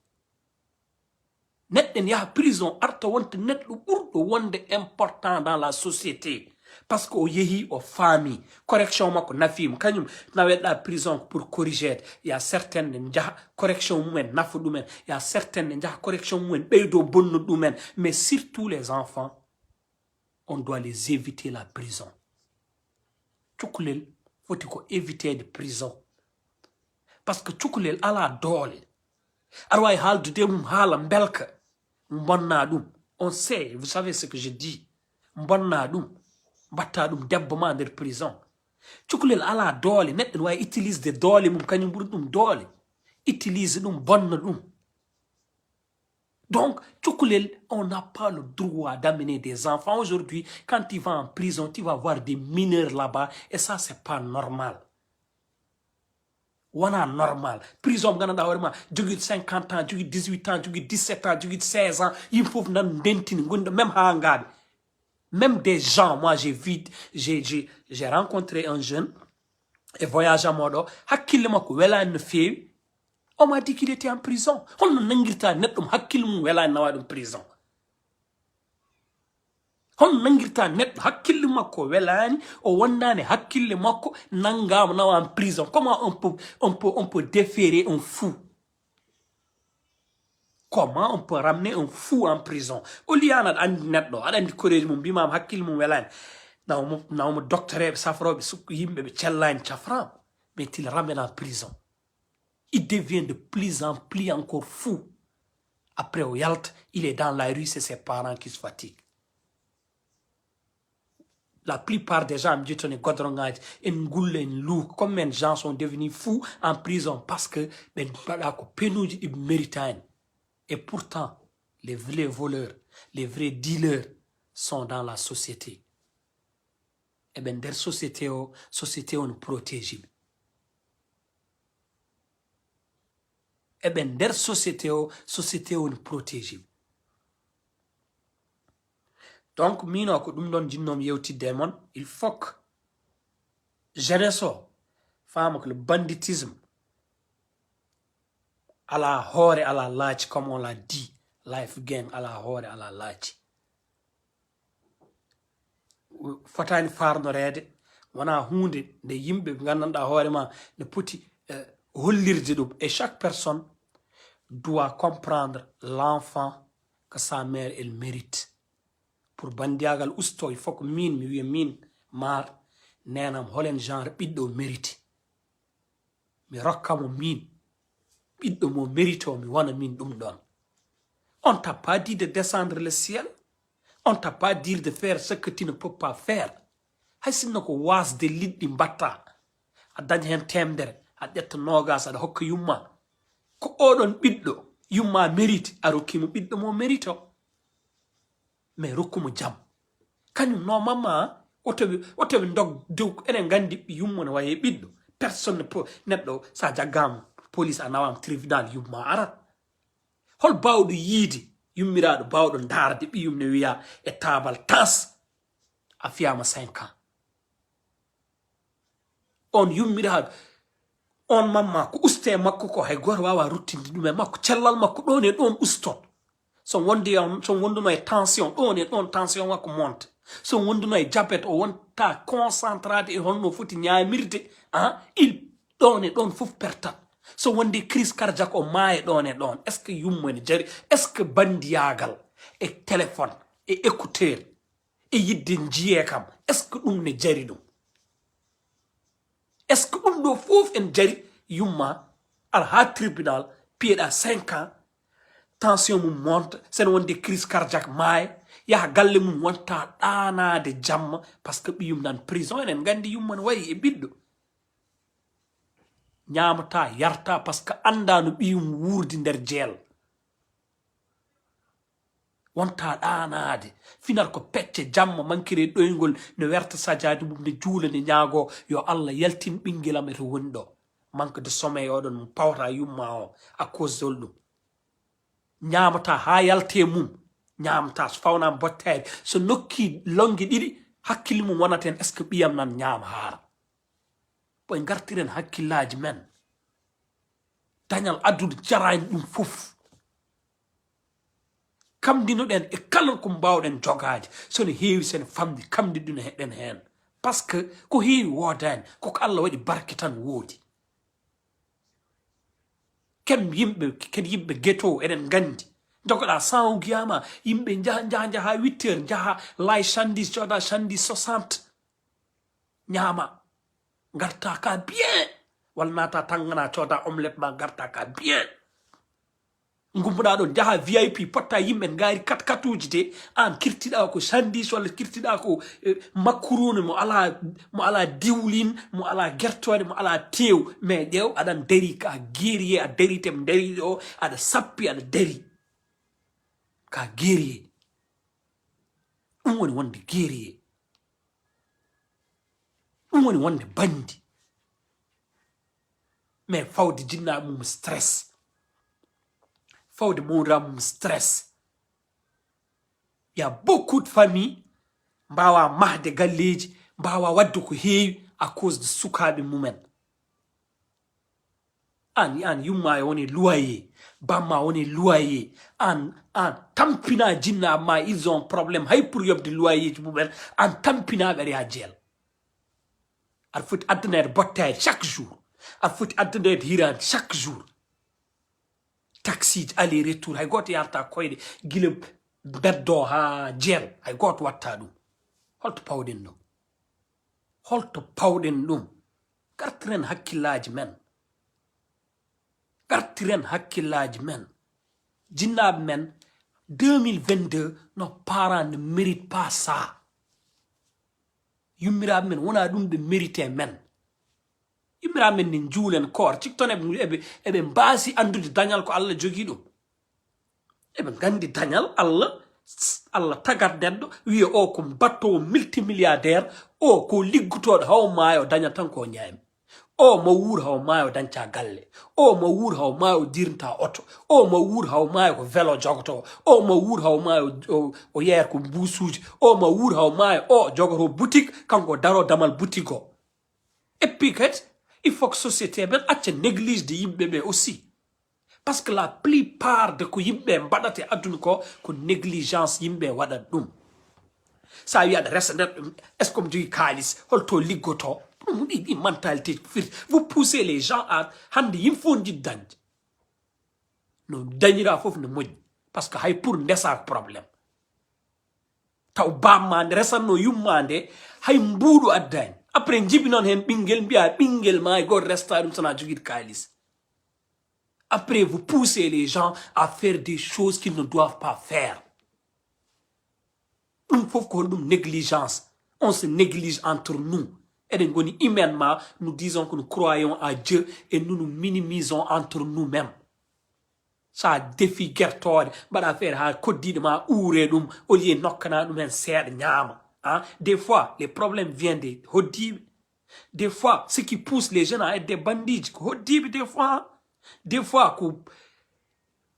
net en ya prison arta wonta net burdo wonde important dans la société parce que o yehi o famille correction mako nafim kanyum na wedda prison pour corriger il y a certaines nja correction mumen nafu dumen il y a certaines nja correction mumen beydo bonno dumen mais surtout les enfants on doit les éviter la prison tchukulel foti ko éviter de prison parce que tchukulel ala dole arway haldu dem hala mbelka mbonna dum on sait vous savez ce que je dis mbonna dum Batadum debbo der prison. Tchukulel ala dole net wa utilise de dole mum kanyum burdum dole. Utilise dum bonne dum. Donc, tchukulel, on n'a pas le droit d'amener des enfants. Aujourd'hui, quand tu vas en prison, tu vas voir des mineurs là-bas et ça c'est pas normal. Wana normal. Prison gana da warma jogi 50 ans, jogi 18 ans, jogi 17 ans, jogi 16 ans, il faut nan dentine gonda même hangade. Même des gens, moi j'ai rencontré un jeune et voyage à Modo, hakilema ko wela ne fait, on m'a dit qu'il était en prison. On n'angirta net hakilmu wela na wadum prison. On n'angirta net hakilema ko wela ni o wandane hakilema ko nangam na en prison. Comment on peut déférer un fou? Comment on peut ramener un fou en prison? Oliana andi netdo, andi courage mum bimam hakil mum welan. nawmo docteur safroɓe sukku yimɓe ɓe cellani cafran, mais il ramène en prison. Il devient de plus en plus encore fou. Après au Yalt, il est dans la rue, c'est ses parents qui se fatiguent. La plupart des gens me disent combien de gens sont devenus fous en prison parce que ils méritent. Et pourtant, les vrais voleurs, les vrais dealers sont dans la société. Et bien, dans la société, on nous protège. Et bien, dans la société, on nous protège. Donc, mino ko dum don jinnom yewtidde mon, il faut que jeunesse femme que le banditisme à la hore à la lâche, comme on l'a dit, life game à la hore à la lâche. Fotani farnorede wana hunde de yimbe gandanɗa hoore ma ne poti hollirde ɗum. Et chaque personne doit comprendre l'enfant que sa mère elle mérite. Pour bandiagal usto, il faut que min mi wiya min mar nenam holen genre ɓiɗɗo mérite. Mi rokkamo min ɓiɗɗo mo mérite o mi wana min ɗum ɗon. On t'a pas dit de descendre le ciel. On t'a pas dit de faire ce que tu ne peux pas faire. Hay sinno ko wasde liɗɗi mbatta a dañ hen temdere a ƴetta nogas aɗa hokka yumma ko oɗon ɓiɗɗo yumma mérite a rokkimo ɓiɗɗo mo mérite o. Mais rokkumo jam kañum normalement otoɓe dog dow enen gandi yummo ne waye ɓiɗɗo. Personne ne peut neɗɗo sa jaggama police a nawama tribunal yumma arat. Hol bawɗo yiide yummiraɗo bawɗo darde ɓiyum ne wiya e tabal tas a fiyama 5 ans. On yummiraɗo on mamma ko uste makko ko hay goto wawa ruttinde ɗum e makko. Cellal makko ɗon e ɗon ustot. So wonduno e tension ɗon e ɗon tension makko monte. So wonduno e diabète o wonta concentrade e holno foti ñamirde il ɗon e ɗon fof pertat. So wondi crise cardiaque o maaye ɗon e ɗon. Est ce que yummo ne jari? Est ce que bandiyagal e téléphone e écouteur e yidde jiye kam est ce que ɗum ne jari ɗum? Est ce que ɗum ɗo fof en jari yumma ala ha tribunal piyeɗa 5 ans tension mum monte sen wonde crise cardiaque maaye yaha galle mum wonta ɗanade jamma parce que ɓiyum nan prison. Enen gandi yumma ne wayi e ɓiɗɗo ñamata yarta parce que anda no ɓiyum wurdi nder jeel wonta ɗanade finar ko pecce jamma mankire ɗoygol ne werta sajadi mum ne juula ne ñaago yo Allah yaltin ɓinguelam eto woni ɗo. Manque de sommeil oɗon mum pawta yumma o à cause dol ɗum. ñamata ha yalte mum ñamata so fawna bottede so nokki longue ɗiɗi hakkille mum wonaten est ce que ɓiyam nan ñaama haara. Ɓoye gartiren hakkillaji men dañal addude jarani ɗum fof kamdinoɗen e kala ko mbawɗen jogade sono heewi sen famdi kamdiɗuno heɗen hen par ce que ko heewi wodani koko Allah waɗi barke tan woodi. Ken yimɓe ghetto eɗen gandi jogoɗa 100 ugiyama yimɓe jaha 8 heures jaha lay chandis coda chandis 60 ñama garta ka bien walla nata tangana coda omelette ma garta ka bien gumbuɗa ɗon jaha VIP potta yimɓe ngari 4 uji de an kirtiɗa ko chandis walla kirtiɗa ko makuruni mo ala diwlin mo ala gertode mo ala tew mais ƴew aɗan dari ka guerrier a dari tem dari ɗo aɗa sappi aɗa dari ka guerrier. ɗum woni wonde guerrier, ɗum woni wonde bandi. Mais fawde jinnaɓe mum stress, fawde mawdiraɓe mum stress. Il y a beaucoup de familles mbawa mahde galleji mbawa wadde ko heewi à cause de sukaɓe mumen. an yumma e woni loyer bamma woni loyer an tampina jinnaɓe ma ils ont problème hay pour yobde loyer ji mumen an tampinaɓe aɗa yaha jeel. aɗa foti addanede bottede chaque jour, aɗa foti addanede hirande chaque jour. Taxi aller retour hay goto yarta koyɗe guila beddo ha jeel hay goto watta ɗum. Holto pawɗen ɗo? holto pawɗen ɗum gartiren hakkillaji men gartiren hakkillaji men jinnaɓe men 2022 nos parents ne méritent pas ça yummiraɓe men wona ɗum ɓe mérité men yummiraɓe men ne juulen koor cikton eɓe mbaasi andude dañal ko Allah jogii ɗum eɓe gandi dañal Allah tagat neɗɗo wiya o ko battowo multimilliardaire o ko liggutoɗo haw maayo daña tan ko ñaami o mo wuur haw maayo danca galle o mo wuur haw maayo dirnta oto o mo wuur haw maayo ko vélo jogoto o mo wuur haw maayo o yeer ko mbuusuji o mo wuur haw maayo o jogoto boutique kanko daro damal boutique o et puis kadi il faut que société ben acca néglige de yimɓe ɓe aussi parce que la plupart de ko yimɓe mbaɗate aduna ko négligence yimɓe waɗat ɗum sa wi aɗa resa neɗɗo est ce que mo jogui kaalis holto liggoto ɗum ɗi mentalité firti vous poussez les gens à hande yim fo jiɗ dañde no dañira fof ne moƴƴi par ce que hay pour ndesa probléme taw bamma nde resanno yumma nde hay mbuuɗo addani après jibi noon hen ɓinguel mbiya ɓinguel ma e goto resta ɗum sona joguiɗo kalis après vous poussez les gens à faire des choses qu'ils ne doivent pas faire ɗum fof ko ɗum négligence on se néglige entre nous eɗen goni humainement nous disons que nous croyons à Dieu et nous nous minimisons entre nous-mêmes sa défi guertode mbaɗa feere ha koddiɗo ma uure ɗum au lieu nokkana ɗum hen seeɗa ñaama hein? Des fois les problèmes viennent des hoddiɓe des fois ce qui pousse les jeunes à être des bandits ko hoddiɓe des fois ko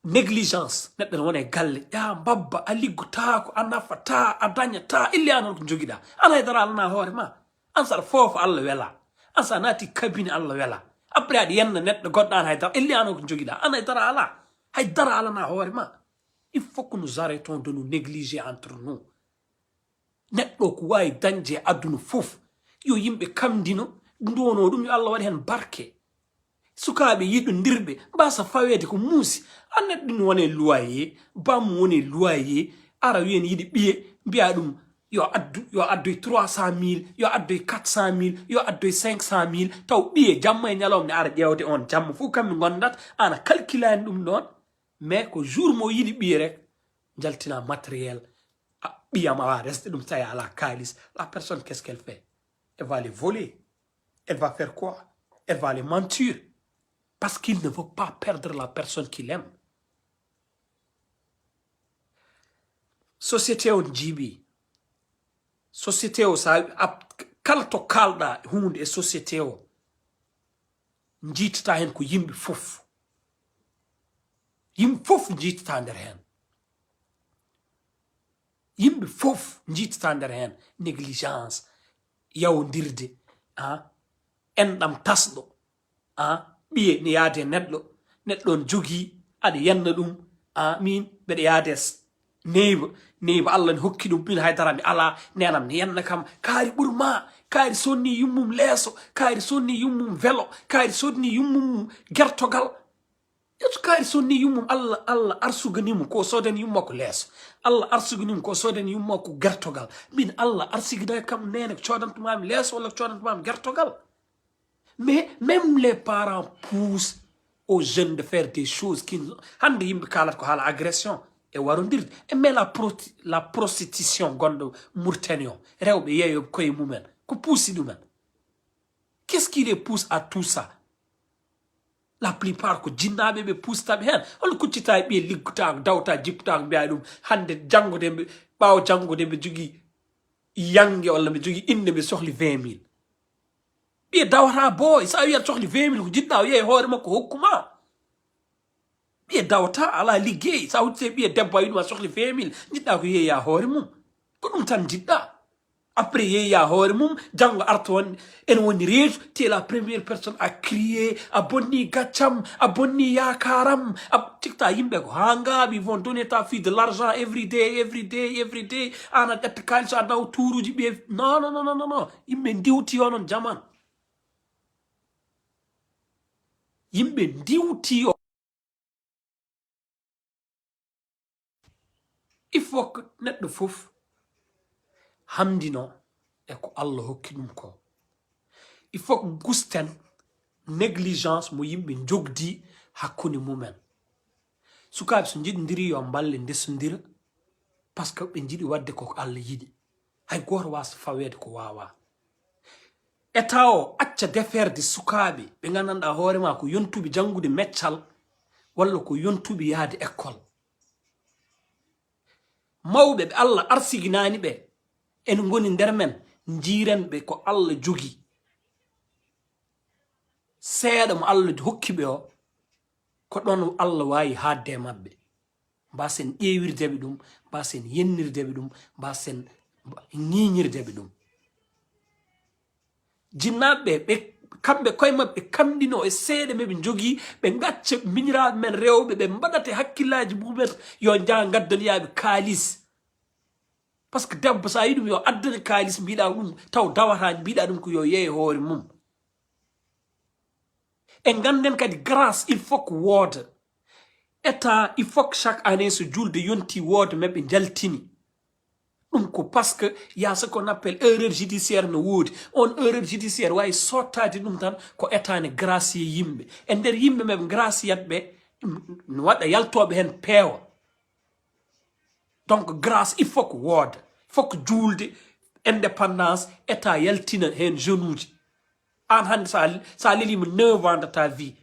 négligence neɗɗo ne wona e galle ya mbabba a liggotako a nafata a dañata ille an on ko joguiɗa ana haydara alana hoore ma an saɗa foofa Allah wela an sa naati kabine Allah wela après aɗa yenna neɗɗo goɗɗo an haydara ille an on ko joguiɗa an haydara ala haydara alana hoore ma il faut que nous arrêtons de nous négliger entre nous neɗɗo ko wawi dañde aduna fof yo yimɓe kamdino ndono ɗum yo Allah waɗi hen barke sukaɓe yiɗodirɓe mbasa fawede ko muusi an neɗɗo ɗum wone loyer bammu woni loyer ara wiyen yiɗi ɓiye mbiya ɗum yo addoy 300 000 yo addoy 400 000 yo addoy 500 000 taw ɓiye jamma e ñalawma ne ara ƴewde on jamma fof kamɓe gondat ana calculani ɗum ɗon mais ko jour mo yiɗi ɓiye rek jaltina matériel ɓiyam awa resde ɗum tawi ala kalis la personne qu'est ce qu'elle fait elle va les voler elle va faire quoi elle va les mentir parce qu'il ne veut pas perdre la personne qu'il aime société on jiiɓi société o sa kala to kalɗa hunde e société o jiitata hen ko yimɓe fof jiitata nder hen yimɓe fof jiitata nder hen négligence yawdirde enɗam tasɗo ɓiye ne yaade neɗɗo on jogii aɗa yenna ɗum min mbeɗa yaade neyba Allah ne hokki ɗum min haydara mi ala nenam ne yenna kam kaari ɓurma kaari sonni yummum leeso kaari sonni yummum vélo kaari sonni yummum gertogal yeto kaari sonni yummum Allah arsuganimo ko sodani yumma ko leeso Allah arsuganimo ko sodani yumma ko gertogal min Allah arsigida kam nene ko codantumami leeso walla ko codantumami gertogal mais même les parents poussent aux jeunes de faire des choses qui hande yimɓe kalat ko haala agression e warodirde e mais la prostitution gonɗo Mauritanie o rewɓe yeeyoɓe koye mumen ko puusi ɗumen qu'est ce qui les pousse à tout ça la plupart ko jinnaɓe ɓe pustaɓe hen hol kuccita e ɓiye liggotako dawta jippotako mbiya ɗum hande janggude ɓe ɓawa janggude ɓe jogui yangue walla ɓe jogui inde ɓe sohli 20 000 ɓiye dawata boy sa wiyata sohli 20 000 ko jiɗɗa o yeehe hoore makko hokkuma ɓiye dawata ala liggey sa huccite ɓiye debbo a wiɗuma sohli 20 000 jiɗɗa ko yeeya hoore mum ko ɗum tan jiɗɗa après yeeya hoore mum janggo arta won en woni reedu te la première personne à crier a bonni gaccam a bonni yakaram cikta yimɓe ko ha ngaaɓi vont donner ta fille de l'argent every day ana ƴetta kalis a naw turuji ɓiye non yimɓe ndiwti o noon jaman yimɓe ndiwti o il faut que neɗɗo fof hamdino e ko Allah hokki ɗum ko il faut gusten négligence mo yimɓe jogdi hakkunde mumen sukaɓe so jiɗodiri yo balle ndesodira par ce que ɓe jiiɗi wadde koko Allah yiɗi hay goto wasa fawede ko wawa état o acca deferde sukaɓe ɓe gandanɗa hoorema ko yontuɓe janngude meccal walla ko yontuɓe yaade école mawɓe ɓe Allah arsiginani ɓe en goni nder men jiirenɓe ko Allah jogi seeɗa mo Allah hokkiɓe o ko ɗon Allah wawi hadde mabɓe mbasen ƴeewirdeɓe ɗum mbasen yennirdeɓe ɗum mbasen ñiñirdeɓe ɗum jinnaɓe ɓe kamɓe koye mabɓe kamɗino e seeɗa meɓe jogii ɓe gacca miñiraɓe men rewɓe ɓe mbaɗate hakkillaji mumen yo jaa gaddaniyaɓe kaalis par ce que debbo sa yiɗum yo addane kaalis mbiɗa ɗum taw dawata mbiɗa ɗum ko yo yeeye hoore mum e ganden kadi grâce il faut que wooda état il faut que chaque année so julde yonti wooda meɓe jaltini ɗum ko par ce que ya ce qu'on appelle erreur judiciaire no woodi on erreur judiciaire wawi sottade ɗum tan ko état ne gracie yimɓe e nder yimɓe meɓe graciat ɓe no waɗa yaltoɓe hen peewa donc grâce il faut que wooda il faut que julde indépendance état yaltina hen jeune uji an hande sa lelima 9 ans de ta vie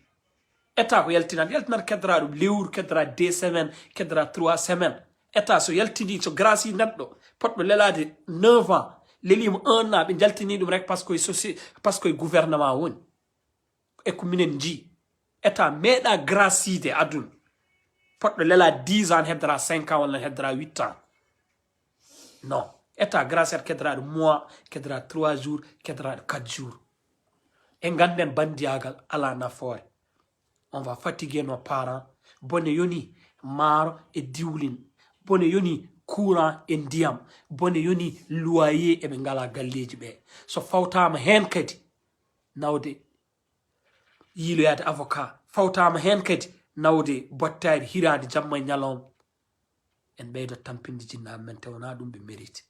état ko yaltinat keddora ɗum lewru keddora 2 semaines keddora 3 semaines état so yaltini so gracie neɗɗo potɗo lelade 9 ans lelima 1 an ɓe jaltini ɗum rek par ce que gouvernement woni e ko minen ji état meeɗa gracide aduna potɗo lelade 10 ans heddora 5 ans walla heddora 8 ans non état graciate keddoraɗo mois keddora 3 jours keddora 4 jours e ganden bandiyagal ala nafoore on va fatiguer nos parents bone yoni maaro e diwlin bone yoni courant e ndiyam bone yoni loyer eɓe ngala galleji ɓe so fawtama hen kadi nawde yiiloyade avocat fawtama hen kadi nawde bottade hirade jamma e ñalawma en ɓeydo tampinde jinnaɓe men te wona ɗum ɓe mérite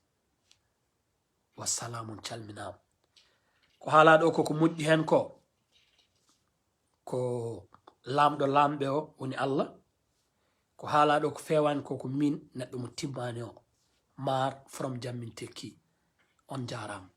wassalamu calminama ko haalaɗo koko moƴƴi hen ko lamɗo lamɓe o woni Allah ko haalaɗo ko fewani koko min neɗɗo mo timmani o Mar from Jammin Tekki on jarama